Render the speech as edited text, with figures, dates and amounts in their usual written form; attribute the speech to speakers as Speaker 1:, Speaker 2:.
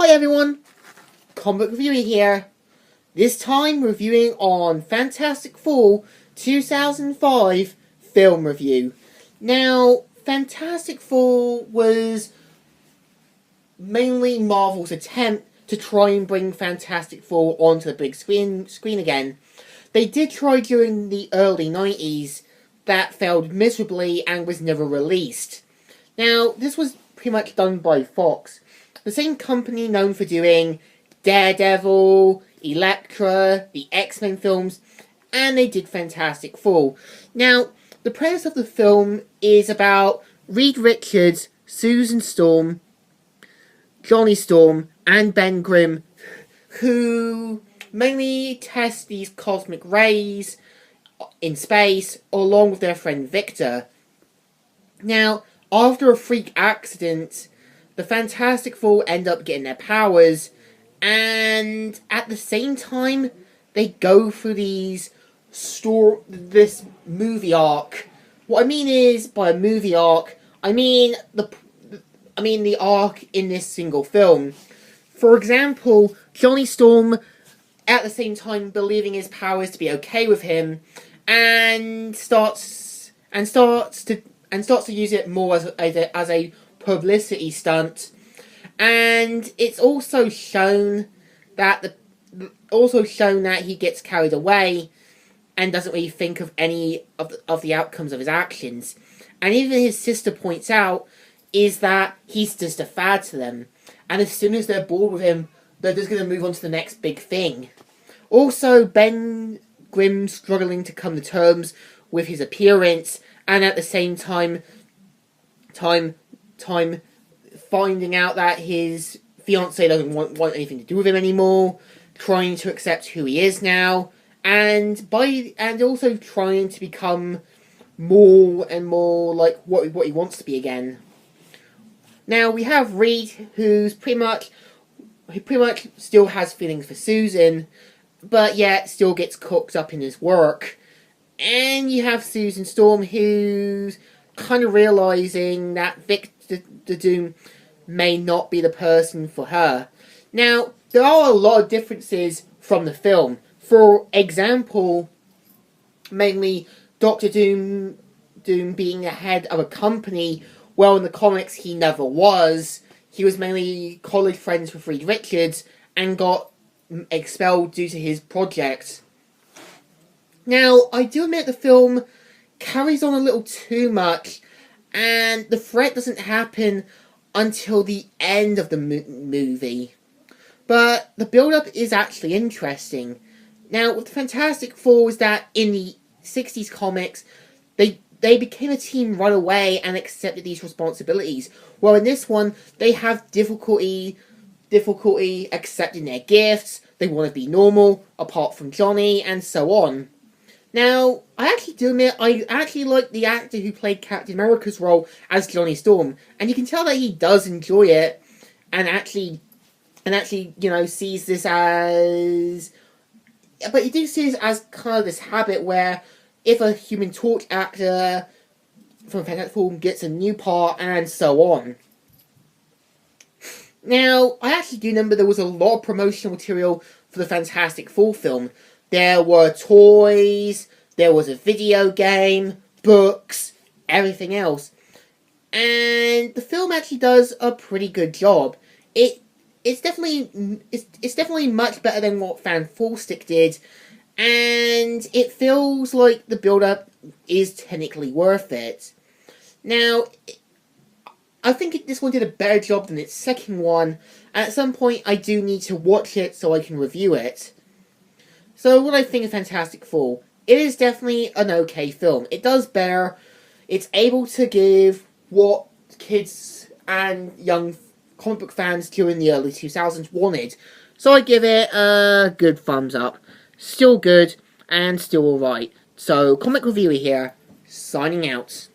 Speaker 1: Hi everyone, Comic Reviewer here. This time reviewing on Fantastic Four 2005 film review. Now, Fantastic Four was mainly Marvel's attempt to try and bring Fantastic Four onto the big screen again. They did try during the early 90s, that failed miserably and was never released. Now, this was pretty much done by Fox, the same company known for doing Daredevil, Elektra, the X-Men films, and they did Fantastic Four. Now, the premise of the film is about Reed Richards, Susan Storm, Johnny Storm, and Ben Grimm, who mainly test these cosmic rays in space, along with their friend Victor. Now, after a freak accident, the Fantastic Four end up getting their powers, and at the same time, they go through this movie arc. What I mean is, by a movie arc, I mean the arc in this single film. For example, Johnny Storm, at the same time believing his powers to be okay with him, and starts to use it more as a publicity stunt. And it's also shown that he gets carried away and doesn't really think of any of the outcomes of his actions. And even his sister points out is that he's just a fad to them, and as soon as they're bored with him, they're just going to move on to the next big thing. Also, Ben Grimm struggling to come to terms with his appearance, and at the same time finding out that his fiancée doesn't want anything to do with him anymore, trying to accept who he is now, and also trying to become more and more like what he wants to be again. Now we have Reed, who pretty much still has feelings for Susan, but yet still gets cooked up in his work. And you have Susan Storm, who's kind of realizing that Victor Doom may not be the person for her. Now, there are a lot of differences from the film. For example, mainly Doctor Doom being the head of a company. Well, in the comics, he never was. He was mainly college friends with Reed Richards and got expelled due to his project. Now, I do admit the film carries on a little too much, and the threat doesn't happen until the end of the movie. But the build-up is actually interesting. Now, with the Fantastic Four is that in the 60s comics, they became a team right away and accepted these responsibilities. Well, in this one, they have difficulty accepting their gifts. They want to be normal, apart from Johnny, and so on. Now, I actually do admit, I actually like the actor who played Captain America's role as Johnny Storm, and you can tell that he does enjoy it, and actually, sees this as... But you do see this as kind of this habit where if a Human Torch actor from Fantastic Four gets a new part, and so on. Now, I actually do remember there was a lot of promotional material for the Fantastic Four film. There were toys, there was a video game, books, everything else. And the film actually does a pretty good job. It's definitely much better than what Fan4stick did, and it feels like the build-up is technically worth it. Now, I think this one did a better job than its second one, and at some point I do need to watch it so I can review it. So, what do I think of Fantastic Four? It is definitely an okay film. It does better. It's able to give what kids and young comic book fans during the early 2000s wanted. So I give it a good thumbs up. Still good, and still alright. So, Comic Reviewer here, signing out.